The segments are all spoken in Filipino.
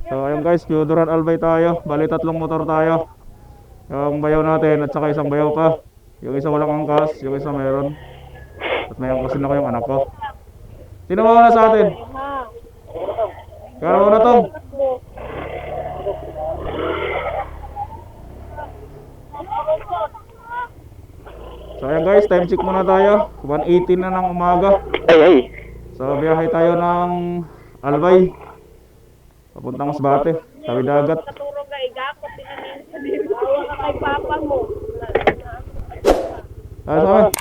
So ayun guys, Piodoran Albay tayo. Bali tatlong motor tayo. Yung bayaw natin at saka isang bayaw pa. Yung isa walang angkas, yung isa meron. At may angkasin ako yung anak ko. Sino mauna sa atin? Kaya mauna Tom. So ayan guys, time check muna tayo. 1:18 na ng umaga. Ay. So biyahe tayo ng Albay. Papuntang Masbate, tabi dagat. Katurog ka igakot tinanin sa diri. Awa ka kay papa mo. Tayo sa amin.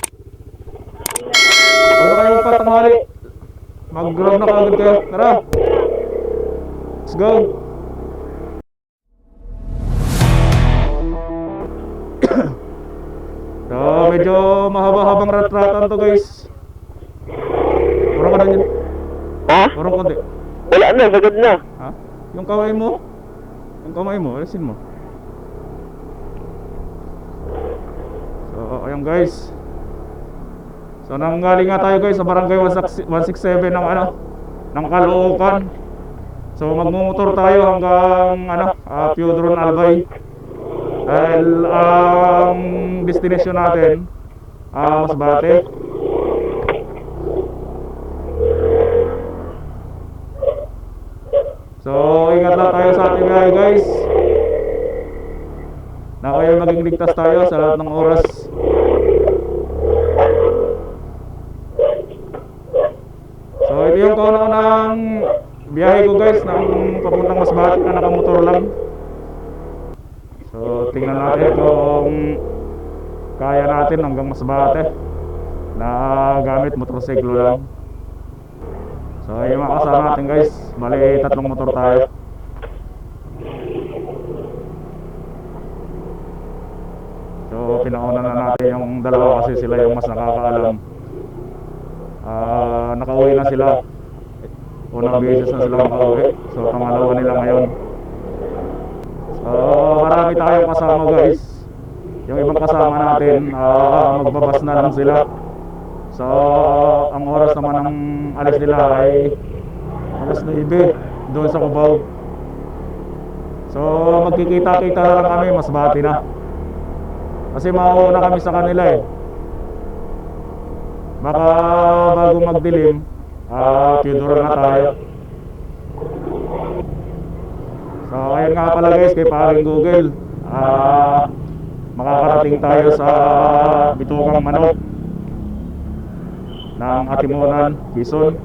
Huwag na kayo magpatanghali. Mag-grab na kagad kayo. Tara. Let's go. So medyo mahaba-habang rat-ratan to guys. Kurang ka na dyan. Ha? Kurang konti. Wala na, sagad na. Ha? Yung kamay mo? Yung kamay mo, alisin mo. So, ayun guys. So, nanggaling nga tayo guys sa barangay 167 ng ng Caloocan. So, magmumotor tayo hanggang Piodoran Albay. Dahil ang destination natin Masbate. So, ingat lang tayo sa ating biyahe guys. Na kayo maging ligtas tayo sa lahat ng oras. So, ito yung kauna-unang biyahe ko guys ng papuntang Masbate na nakamotor lang. So, tingnan natin kung kaya natin hanggang Masbate na gamit motorsiklo lang. So yung mga kasama natin guys, bali tatlong motor tayo. So pinauna na natin yung dalawa kasi sila yung mas nakakaalam. Nakauwi na sila. Unang beses na sila makauwi. So pangalawa nila ngayon. So marami tayong kasama guys. Yung ibang kasama natin magbabas na lang sila. So, ang oras naman ng alis nila ay alas 9 doon sa Cubao. So, magkikita-kita na lang kami, Masbate na. Kasi mauuna kami sa kanila eh. Baka bago magdilim, Piodoran na tayo. So, ayun nga pala guys, kay paring Google. Makakarating tayo sa Bitugang Manok ng Atimunan, Quezon.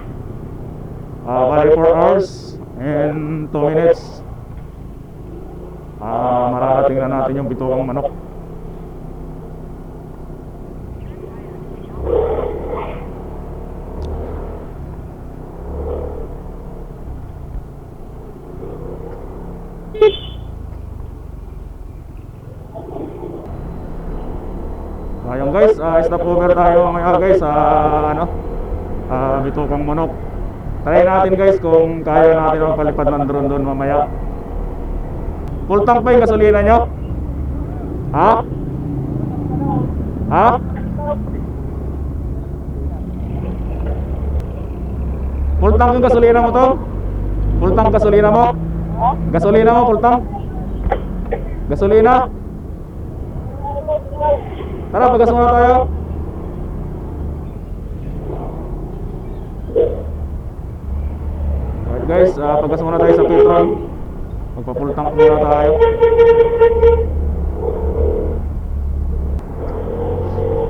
Bali 4 hours and 2 minutes. Mararating na natin yung Bitugang Manok. Ayun guys, stop over tayo ngayon guys sa Bitugang Manok. Try natin guys kung kaya natin magpalipad ng drone doon mamaya. Full tank pa yung gasolina nyo? Ha? Ha? Full tank yung gasolina mo to? Full tank gasolina mo? Gasolina mo full tank? Gasolina? Tara, pagas muna tayo. Alright guys, pagas muna tayo sa Petron. Magpa-full tank muna tayo.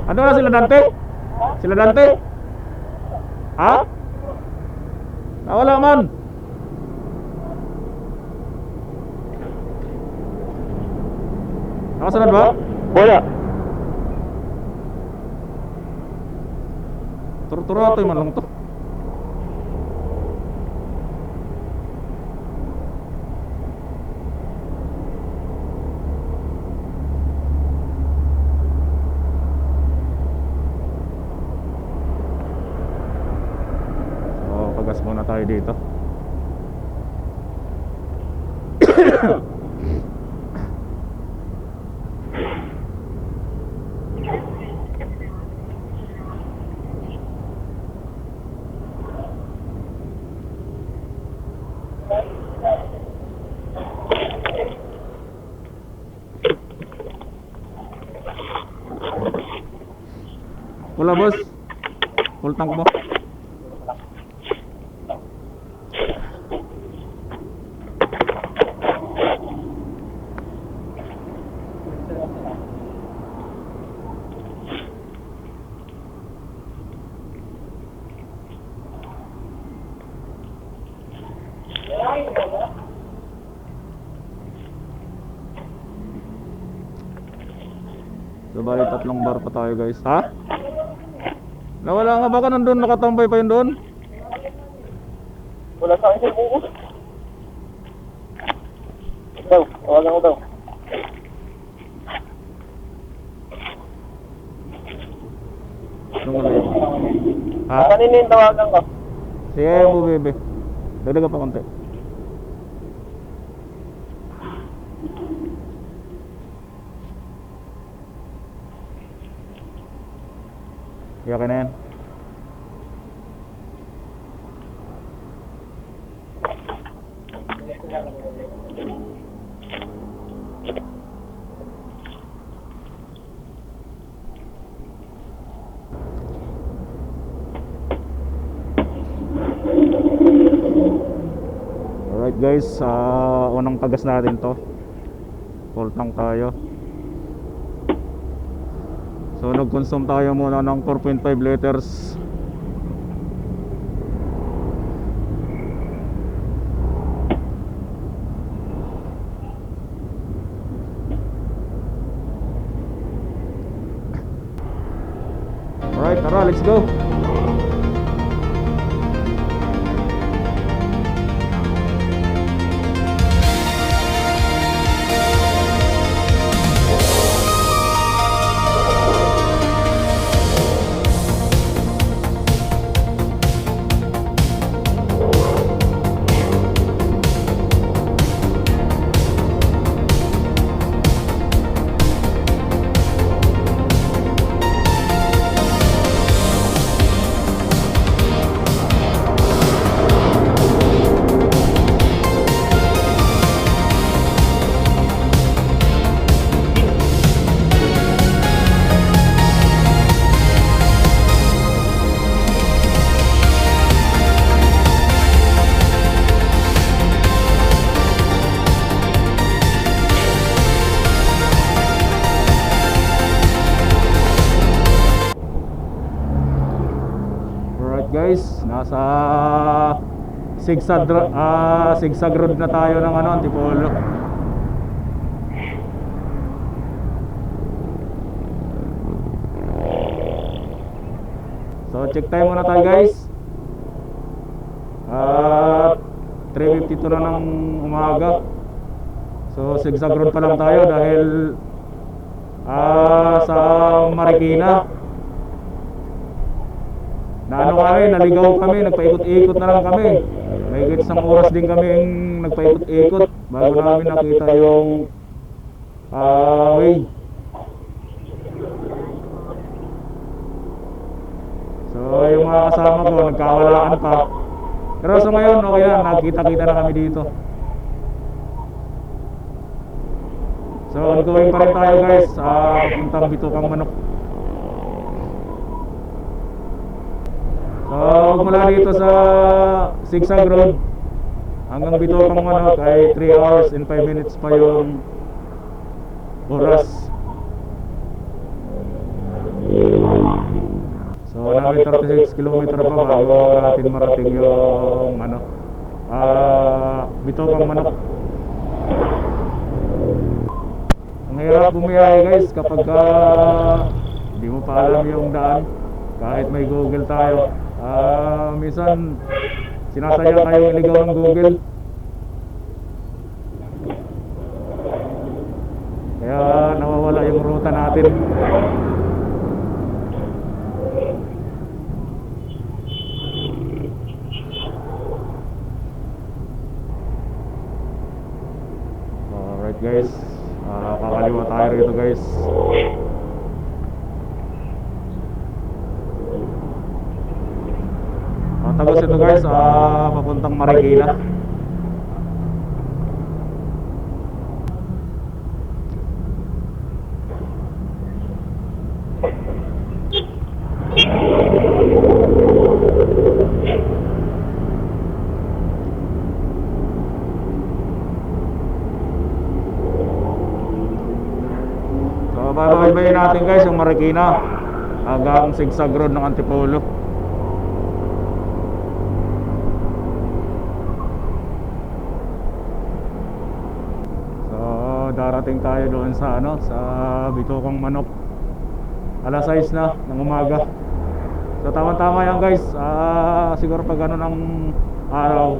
Ano na sila Dante? Sila Dante? Ha? Nawala man. Nakasunod ba? Wala. Turo-turo ito man lang to. So, pagas muna tayo dito. Pula boss. Full tank mo. So bali 3 bar pa tayo guys. Ha? Nawala nga baka nandun, nakatambay pa yun doon? Wala sa akin sa buko. Daw, tawagan ko daw. Nung wala yun. Ha? Kanina yung tawagan ko. Sige mo bebe. Dagdagan pa konti. Okay na yan. Alright guys, unang tagas natin to. Full tank tayo. So nag-consume tayo muna ng 4.5 liters. Alright, tara, let's go. Guys, nasa zigzag road na tayo ng Antipolo. So check time muna tayo guys. 3:52 na ng umaga. So zigzag road pa lang tayo dahil sa Marikina naligaw kami, nagpaikot-ikot na lang kami. May isang oras din kami nagpaikot-ikot bago namin nakita yung way. So yung mga kasama ko nagkawalaan pa. Pero sa ngayon okay na, nagkita-kita na kami dito. So ongoing pa rin tayo guys, puntang Bitukang Manok. So mula dito sa zigzag road hanggang Bitukang Manok ay 3 hours and 5 minutes pa yung oras. So namin 36 km pa bago natin marating yung Bitukang Manok. Ang hirap bumiyahe guys kapag hindi mo pa alam yung daan kahit may Google tayo. Minsan sinasayang kayong iligaw ng Google. Kaya nawawala yung ruta natin. Alright guys, kakaliwa tayo rito guys. Tagos ito guys, papuntang Marikina. babaybayin natin guys yung Marikina hanggang Sigsag Road ng Antipolo. So darating tayo doon sa ano, sa Bitukang Manok. Alas 6 na ng umaga. So tama-tama yan guys. Siguro pag ano ng araw,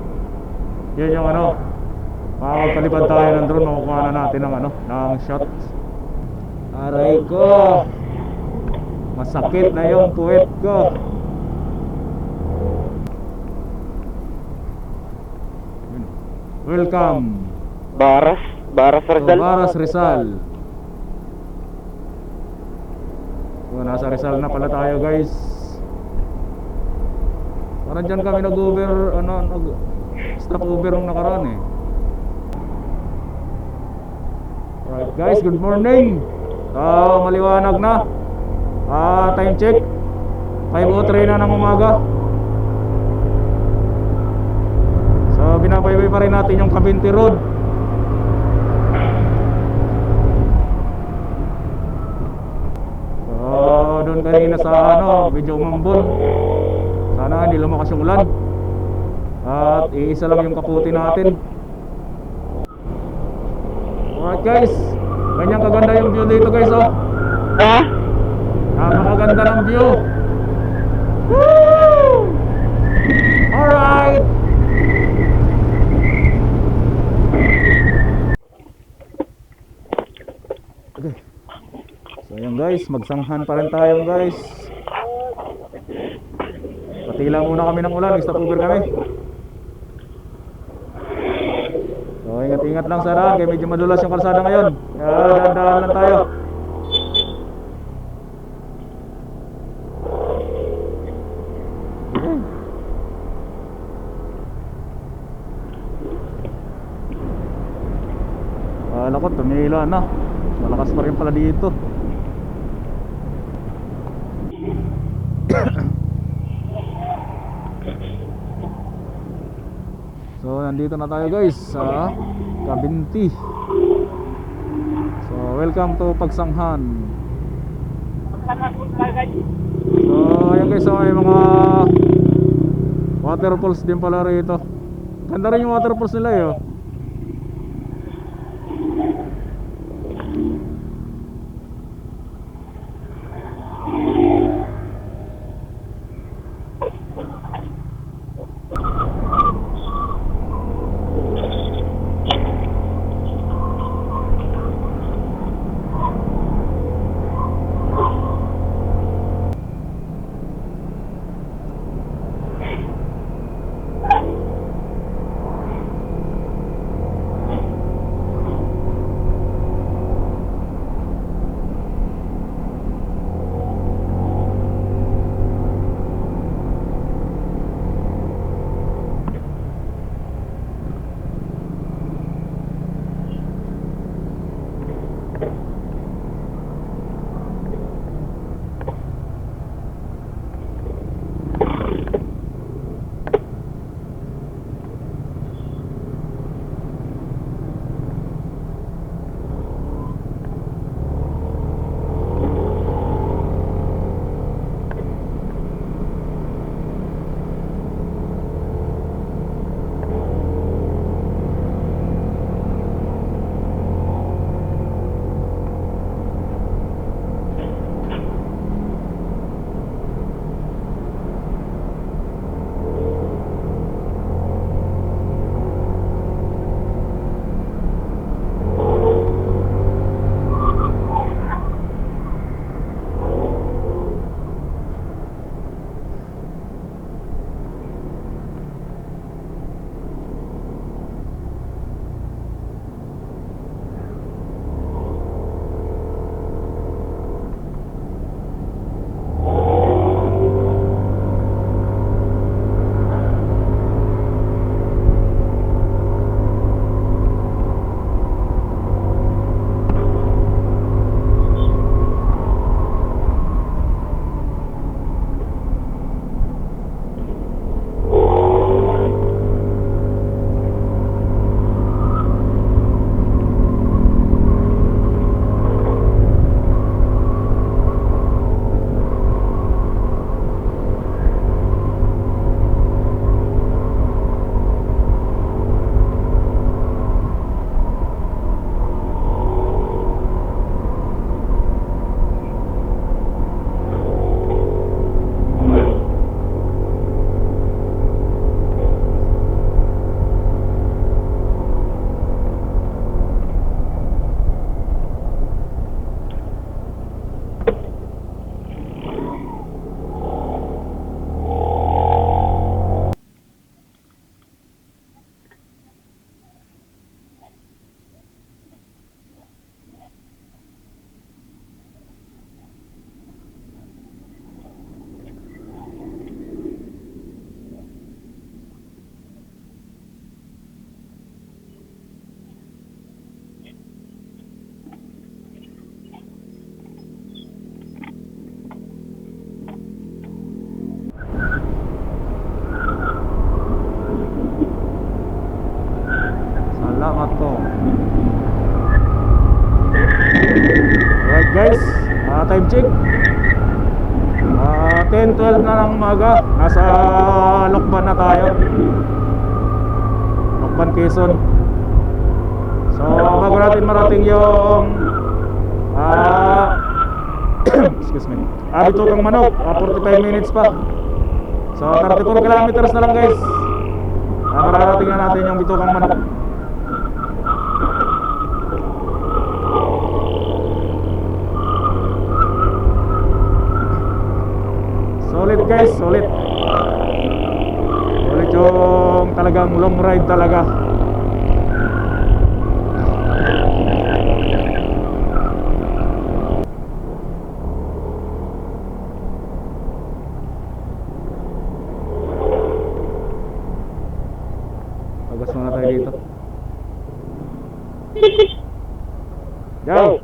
yun yung ano, makakapalipad tayo ng drone, makukuha na natin ng ano, ng shot. Aray ko, masakit na yung puwet ko. Welcome Baras to Rizal. Baras Rizal. So nasa Rizal na pala tayo guys. Parang dyan kami nag-Uber, ano, stop Uber nung nakaraan eh. Alright guys, good morning. So maliwanag na. Time check 5:03 na ng umaga. So binabaybay pa rin natin yung Cabinti Road. So doon kanina sa ano, medyo umambon. Sana hindi lumakas yung ulan. At iisa lang yung kaputi natin. Alright guys, ganyan kaganda yung view dito guys oh. Ha? Napakaganda ng view. Woo! Alright. Okay. So ayan guys, magsanghan pa rin tayo guys. Patila muna kami ng ulan, stop Uber kami. So ingat-ingat lang sa daan, kaya medyo madulas yung kalsada ngayon. Kaya dahan-dahan lang tayo. Akala ko tumila na. Malakas pa rin pala dito. So nandito na tayo guys sa Cabinti. So welcome to Pagsanghan. So ayan guys, so may mga waterfalls din pala rito. Ganda rin yung waterfalls nila eh oh. Salamat po. Alright guys, time check. 10:12 na ng umaga. Nasa Lokban na tayo. Lokban, Quezon. So bago natin marating yung excuse me, Bitokang Manok, 45 minutes pa. So 34 kilometers na lang guys. Mararating na natin yung Bitokang Manok. Solid guys, solid. Solid yung talagang long ride talaga. Pagas muna tayo dito. Go!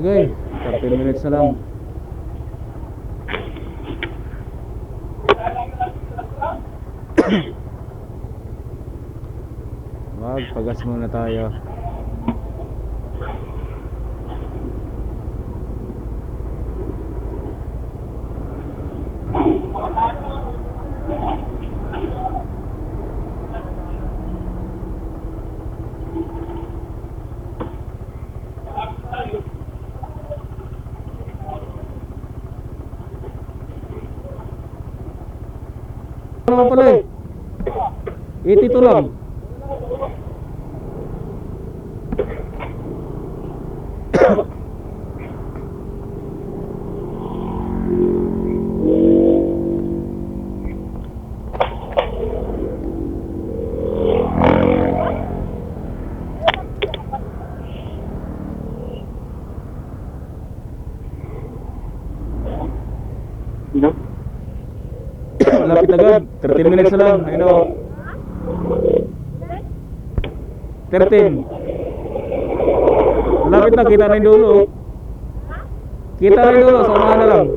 Okay, 13 minutes na lang. Magpagas muna tayo. Ano pala eh? 82 lang. Lapit agad, 13 minutes na lang. I know. 13. Lapit na, kita na yung dulo. Kita na yung dulo, samahan na lang.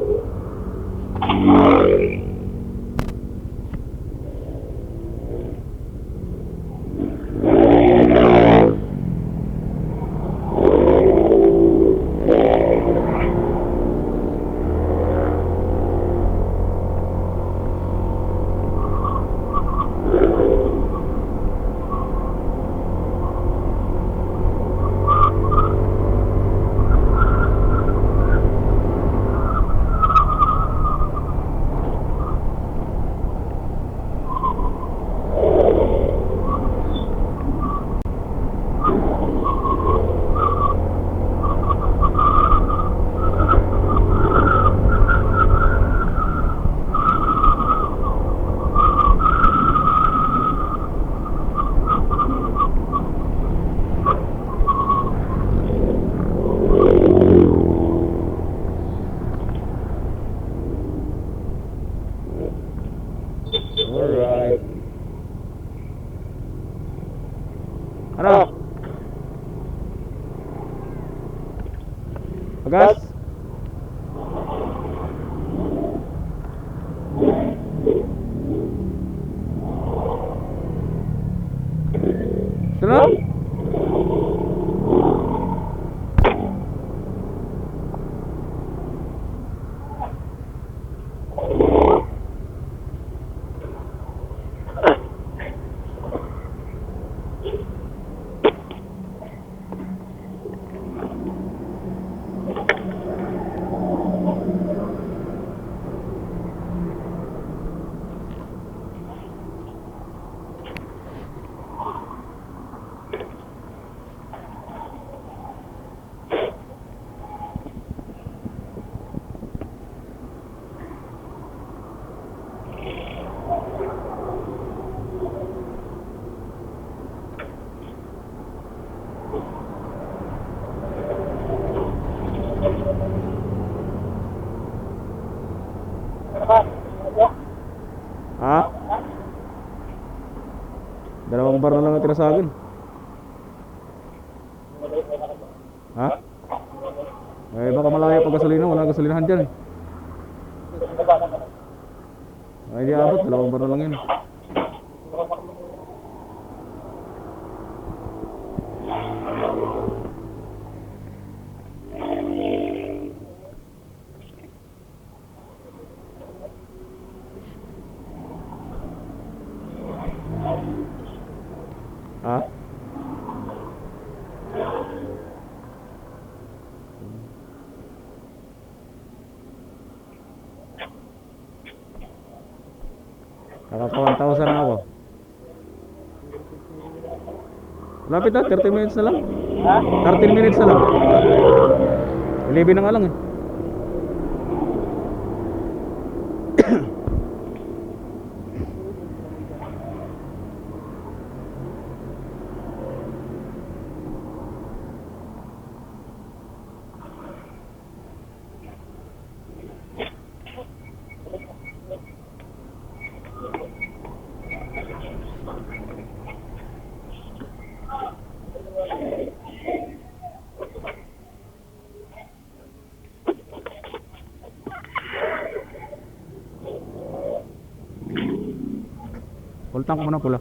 Alright. Ano? Pagas? Sarap? Ha? Dalawang bar na lang natira sa akin. Ha? Eh baka malayo pag gasolina, wala gasolinahan dyan eh. Ay di abot, dalawang bar na lang yun. Ha? Nakaka 1,000 na ako. Lapit na, 30 minutes na lang. Ha? 13 minutes na lang. 11 na nga lang eh. Full tank muna pula.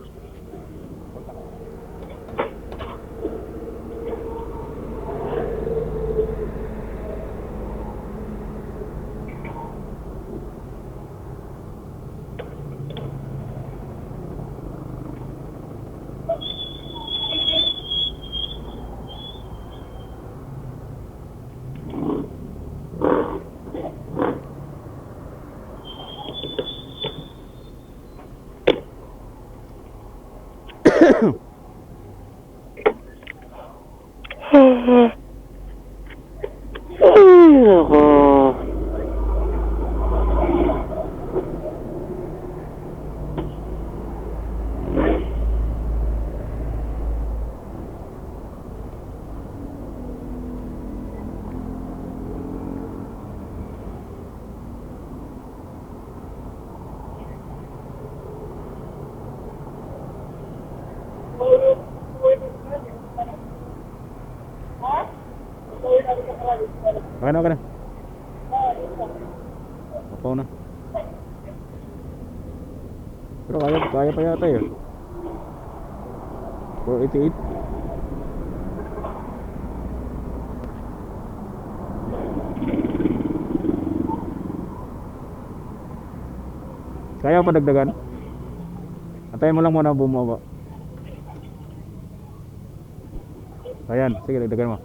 Okay na, okay na. Apaw na. Pero kaya pa yata yun. 488. Kaya pa dagdagan? Antayin mo lang muna bumaba. Ayan, sige dagdagan mo.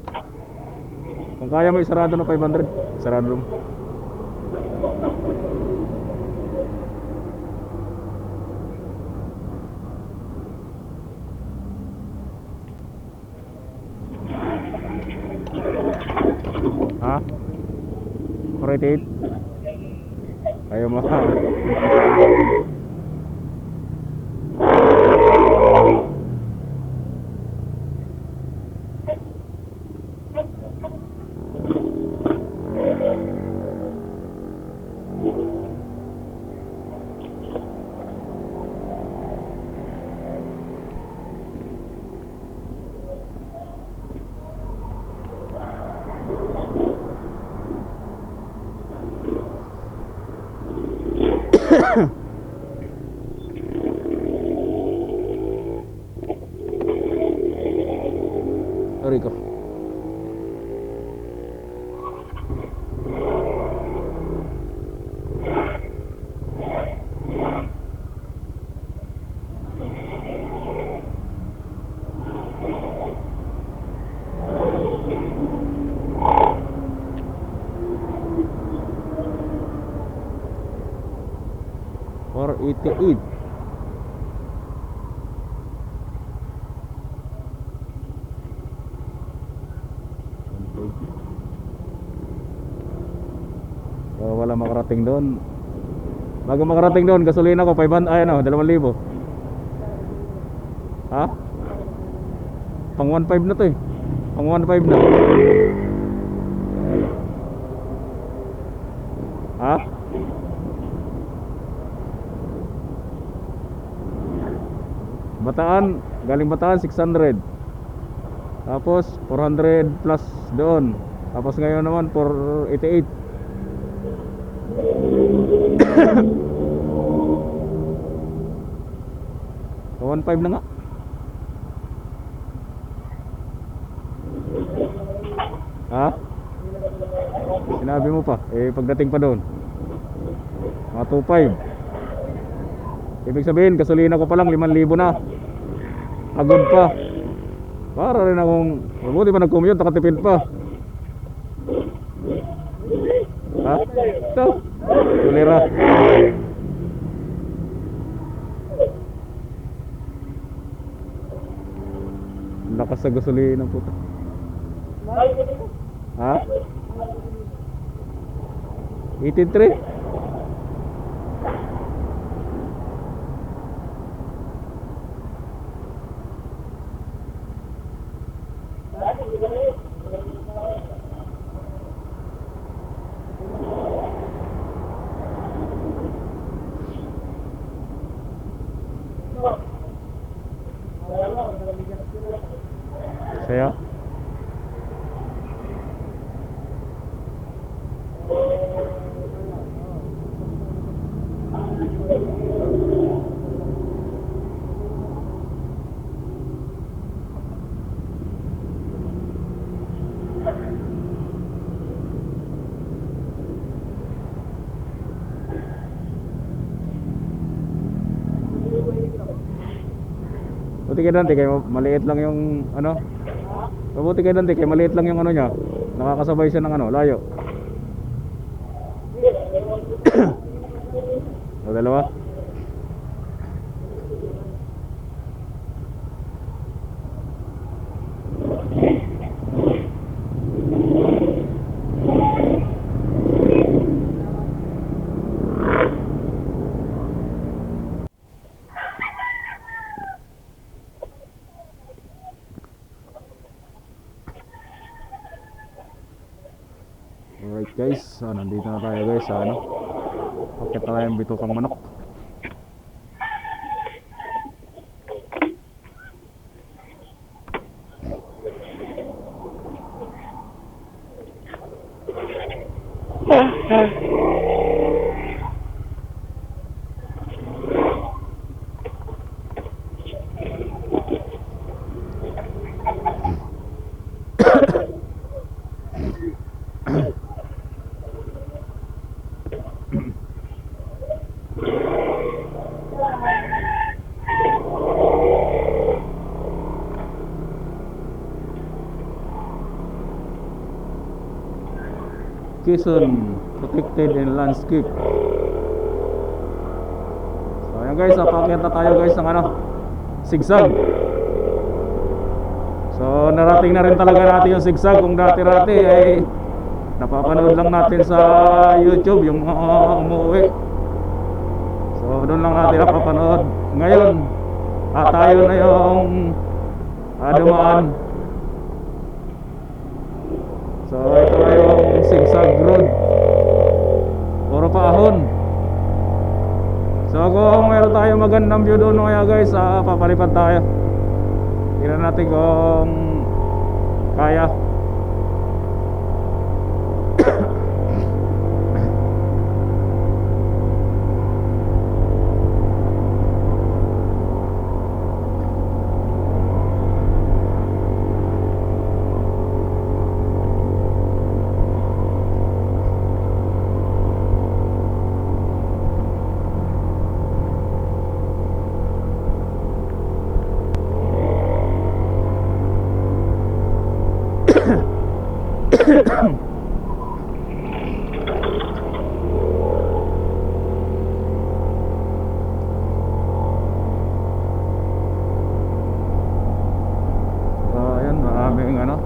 Kung kaya mo isarado na 500, sarado mo. Ha? 488? Ayaw mo. Rico. Or 88. So, wala makarating doon. Bago makarating doon, gasolina ko 500, ay ano, 2,000. Ha? Pang 1.5 na to eh. Pang 1.5 na. Ha? Bataan, galing Bataan 600. Tapos 400 plus doon. Tapos ngayon naman 488. So 1.5 na nga. Ha? Sinabi mo pa, eh pagdating pa doon mga 2.5. Ibig sabihin, gasolina ko pa lang 5,000 na. Agod pa. Para rin akong, mabuti pa nag-commute, nakatipid pa. Ha? Ito, tulira. Lakas sa gasolina po. Ha? 83? Saya. Buti kay Dante, kaya maliit lang yung ano. Mabuti kay Dante, kaya maliit lang yung ano niya. Nakakasabay siya ng ano, layo. O dalawa. Alright guys, nandito na tayo guys sa ano, pakit na tayong bitukang manok. Quezon Protected and Landscape. So ayan guys, papakyat na tayo guys ng ano, zigzag. So narating na rin talaga natin yung zigzag. Kung dati-rati ay napapanood lang natin sa YouTube yung mga umuwi. So doon lang natin napapanood. Ngayon tayo na yung dumaan. So ito na yung zigzag road. Puro paahon. So kung meron tayo magandang view doon kaya guys, papalipad tayo. Tingnan natin kung kaya. Ayan, maraming ano.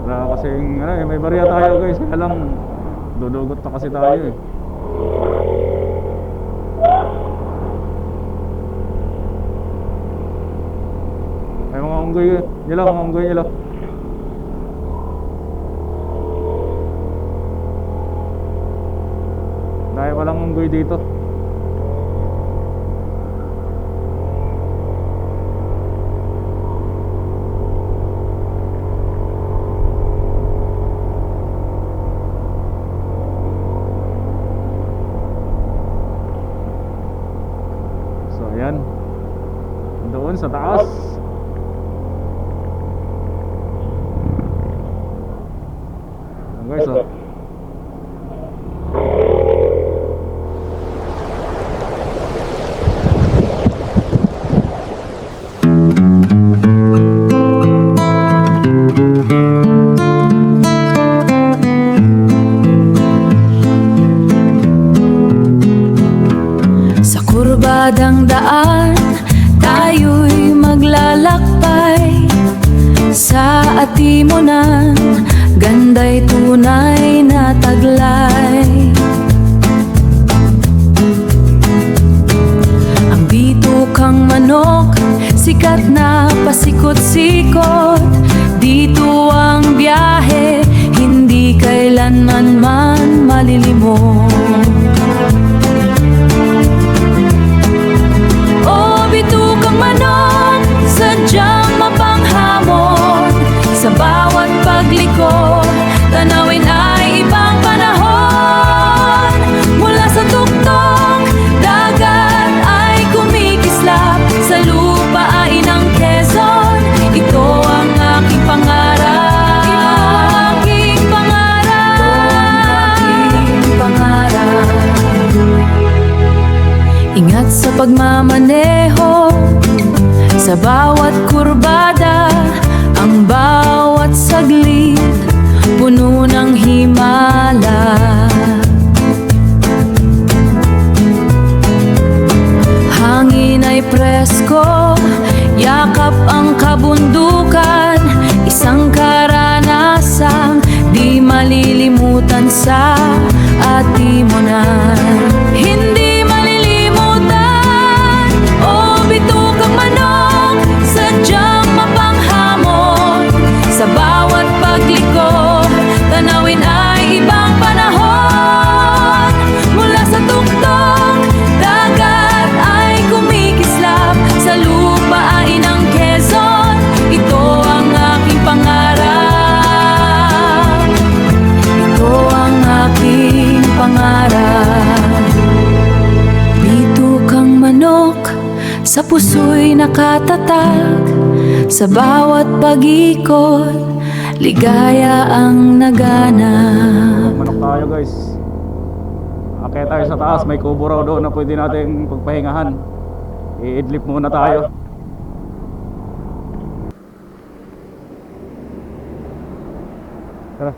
Wala kasing ano, may barya tayo guys, kaya lang dudugot pa kasi tayo eh. May mga unggoy nila, mga unggoy nila. Dahil walang unggoy dito. Ayan. Doon sa taas. Ayan guys, oh. Sa kurbadang daan, tayo'y maglalakbay. Sa atimunan, ganda'y tunay na taglay. Ang bitukang manok, sikat na pasikot-sikot. Dito ang biyahe, hindi kailanman man malilimot. O bitukang manok, sadyang mapanghamon. Sa bawat pagliko, tanawin ay ibang panahon. Mula sa tuktok, dagat ay kumikislap. Sa lupa ay ng Quezon, ito ang aking pangarap. Aking pangarap. Aking pangarap. Ingat sa pagmamaneho, sa bawat kurbada, ang bawat saglit, puno ng himala. Hangin ay presko, yakap ang kabundukan. Isang karanasang di malilimutan sa atimunan. Hindi malilimutan, o bitukang manok, sadyang mapanghamon. Sa bawat pagliko, tanawin ay ibang panahon. Mula sa tuktok, dagat ay kumikislap. Sa lupa ay ng Quezon, ito ang aking pangarap. Ito ang aking pangarap. Bitukang manok, sa puso'y nakatatag. Sa bawat pag-ikot, ligaya ang naganap. Manok tayo guys. Akit tayo sa taas, may kubo raw doon na pwede nating pagpahingahan. I-idlip muna tayo. Tara.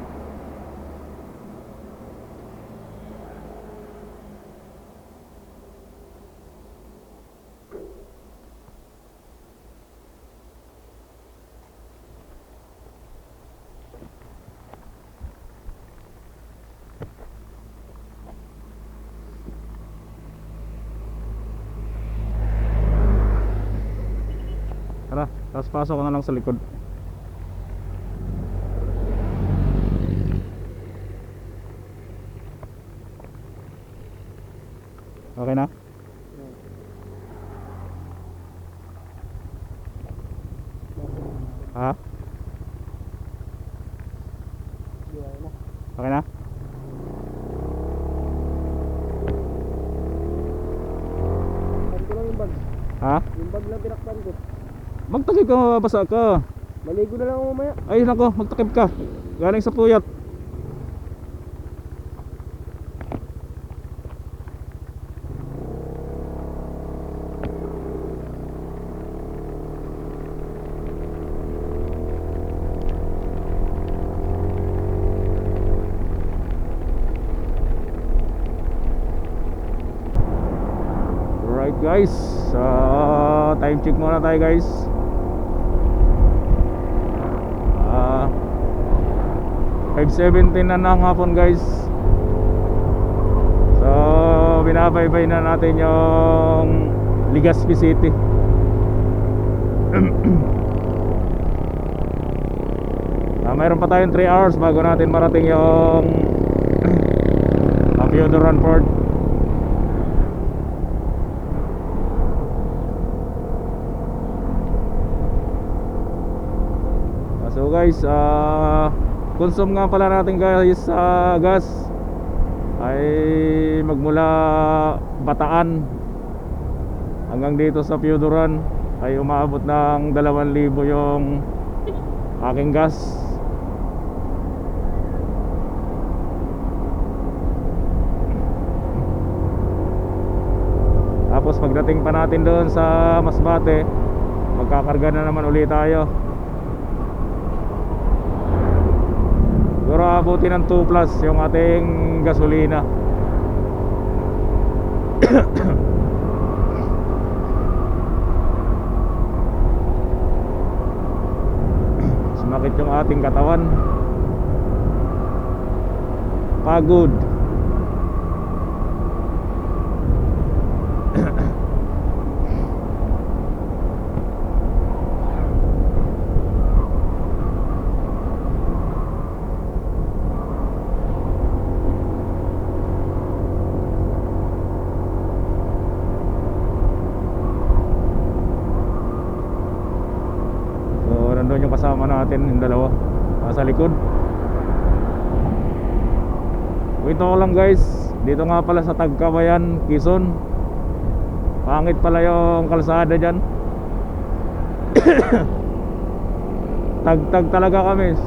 Tara, tapos pasok ko na lang sa likod. Okay na? Ha? Okay na? Ha? Yung bag lang tinakpan ko. Magtakip ka, mababasa ka. Maligo na lang ako mamaya. Ay nako, magtakip ka. Galing sa puyat. Alright guys, time check muna tayo guys. 5:17 na ng hapon guys. So binabaybay na natin yung Legazpi City. Mayroon pa tayong 3 hours bago natin marating yung Theodore Ranford. So guys, consume nga pala natin guys sa gas ay magmula Bataan hanggang dito sa Pioduran ay umabot ng 2,000 yung aking gas. Tapos pagdating pa natin doon sa Masbate, magkakarga na naman ulit tayo. Siguro abutin ng 2 plus yung ating gasolina. Sumakit yung ating katawan. Pagod. Nandun yung kasama natin, yung dalawa nasa likod. Kwento ko lang guys, dito nga pala sa Tagkabayan, Quezon, pangit pala yung kalsada dyan. Tagtag talaga kami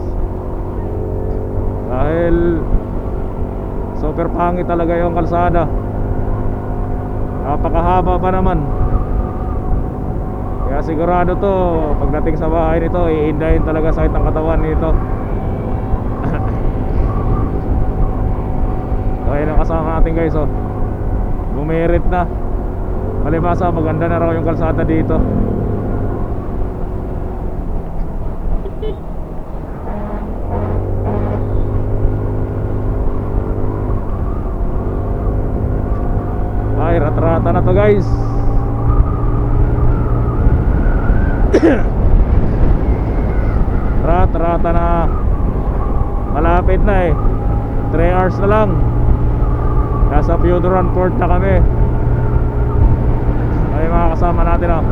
dahil super pangit talaga yung kalsada. Napakahaba pa naman. Kaya sigurado to, pagdating sa bahay nito, iindahin talaga sakit ng katawan nito. So ayun ang kasama natin guys, oh. Bumirit na. Malibasa, maganda na raw yung kalsada dito. Ay, rat-rata na to guys. Rat-rata na. Malapit na eh, 3 hours na lang. Nasa Pioduran Port na kami. Ay mga kasama natin, oh.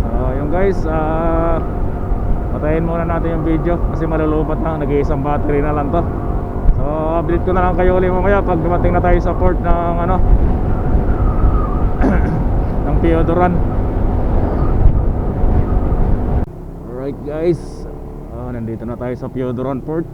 So yung guys, patayin muna natin yung video kasi malulupat na, nag-iisang battery na lang to. So update ko na lang kayo ulit mamaya pag dumating na tayo sa port ng ng Pioduran. Alright guys, nandito na tayo sa Pioduran Port.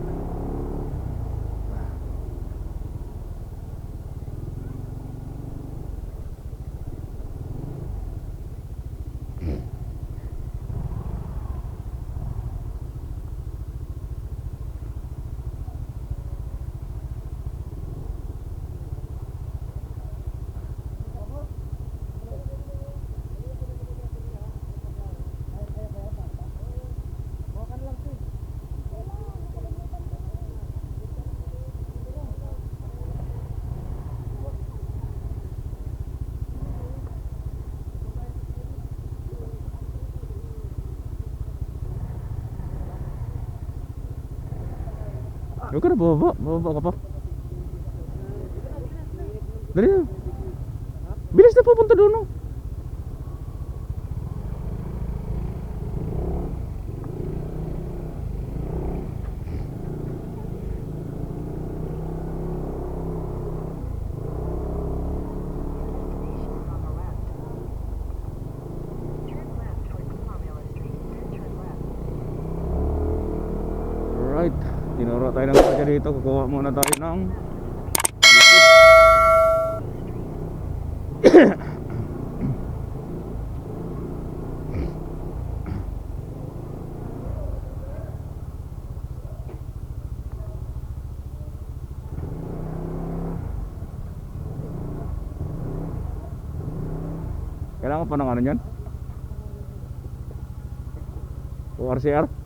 Huwag ka na, bababa ka pa. Dali na. Bilis na pupunta doon, oh. Alright, tinuro tayo ng kanya dito. Kukuha muna tayo ng kailangan pa ng ano yan? ORCR?